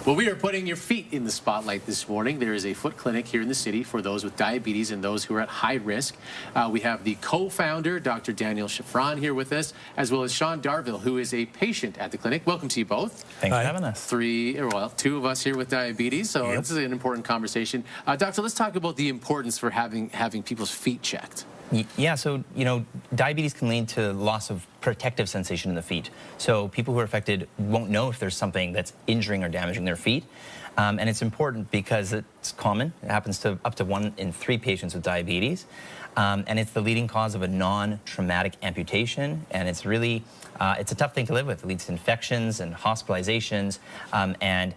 Well, we are putting your feet in the spotlight this morning. There is a foot clinic here in the city for those with diabetes and those who are at high risk. We have the co-founder, Dr. Daniel Shafran, here with us, as well as Sean Darville, who is a patient at the clinic. Welcome to you both. Thanks for having us. Two of us here with diabetes, so this is an important conversation. Doctor, let's talk about the importance for having people's feet checked. Yeah, so, diabetes can lead to loss of protective sensation in the feet. So people who are affected won't know if there's something that's injuring or damaging their feet. And it's important because it's common. It happens to up to 1 in 3 patients with diabetes. And it's the leading cause of a non-traumatic amputation. And it's really, it's a tough thing to live with. It leads to infections and hospitalizations. And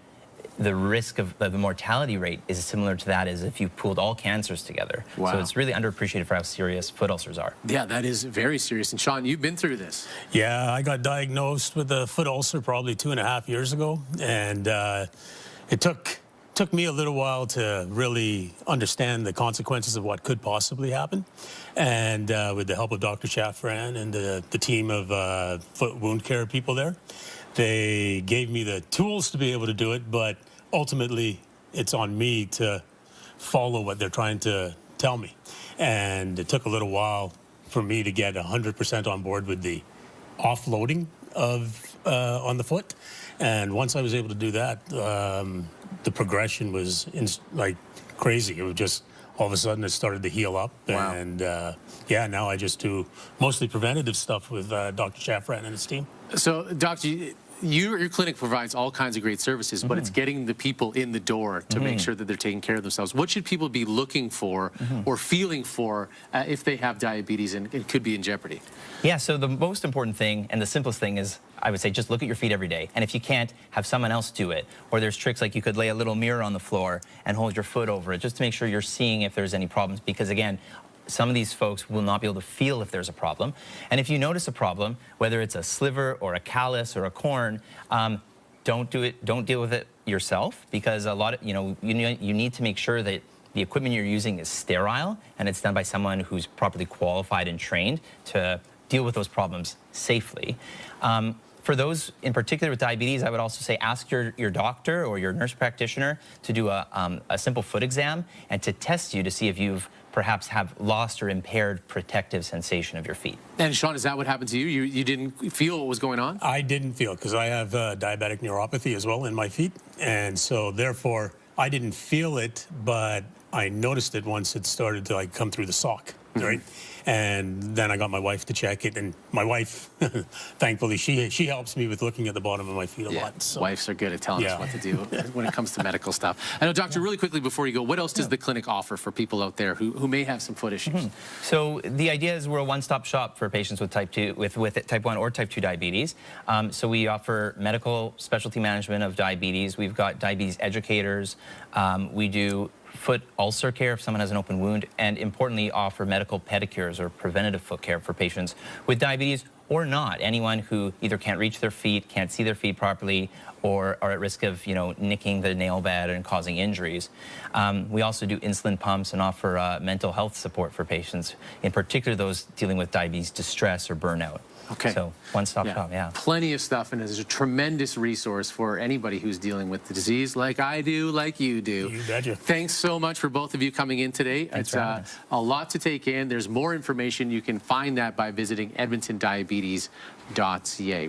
the risk of the mortality rate is similar to that as if you pooled all cancers together. Wow. So it's really underappreciated for how serious foot ulcers are. Yeah, that is very serious. And Sean, you've been through this. Yeah, I got diagnosed with a foot ulcer probably 2.5 years ago. And it took me a little while to really understand the consequences of what could possibly happen. And with the help of Dr. Shafran and the team of foot wound care people there, they gave me the tools to be able to do it, but ultimately it's on me to follow what they're trying to tell me. And it took a little while for me to get 100% on board with the offloading of on the foot. And once I was able to do that, the progression was like crazy. It was just all of a sudden it started to heal up. Wow. And yeah, now I just do mostly preventative stuff with Dr. Shafran and his team. So, Doctor, your clinic provides all kinds of great services, but it's getting the people in the door to make sure that they're taking care of themselves. What should people be looking for or feeling for if they have diabetes and it could be in jeopardy? Yeah, so the most important thing and the simplest thing is, I would say, just look at your feet every day. And if you can't, have someone else do it. Or there's tricks like you could lay a little mirror on the floor and hold your foot over it just to make sure you're seeing if there's any problems. Because again, some of these folks will not be able to feel if there's a problem. And if you notice a problem, whether it's a sliver or a callus or a corn, don't deal with it yourself, because a lot of, you need to make sure that the equipment you're using is sterile and it's done by someone who's properly qualified and trained to deal with those problems safely. For those in particular with diabetes, I would also say ask your doctor or your nurse practitioner to do a simple foot exam and to test you to see if you've perhaps have lost or impaired protective sensation of your feet. And Sean, is that what happened to you? You didn't feel what was going on? I didn't feel, because I have diabetic neuropathy as well in my feet. And so therefore, I didn't feel it, but I noticed it once it started to come through the sock, right? And then I got my wife to check it, and my wife, thankfully, she helps me with looking at the bottom of my feet a lot. So. Wives are good at telling us what to do when it comes to medical stuff. I know, Doctor, really quickly before you go, what else does the clinic offer for people out there who may have some foot issues? So the idea is we're a one-stop shop for patients with type 2, with type 1 or type 2 diabetes. So we offer medical specialty management of diabetes. We've got diabetes educators. We do foot ulcer care if someone has an open wound, and importantly offer medical pedicures or preventative foot care for patients with diabetes or not. Anyone who either can't reach their feet, can't see their feet properly, or are at risk of nicking the nail bed and causing injuries. We also do insulin pumps and offer mental health support for patients, in particular those dealing with diabetes distress or burnout. Okay. So one-stop shop, yeah. Plenty of stuff, and it's a tremendous resource for anybody who's dealing with the disease like I do, like you do. You betcha. Thanks so much for both of you coming in today. Thanks it's for having us. A lot to take in. There's more information. You can find that by visiting edmontondiabetes.ca.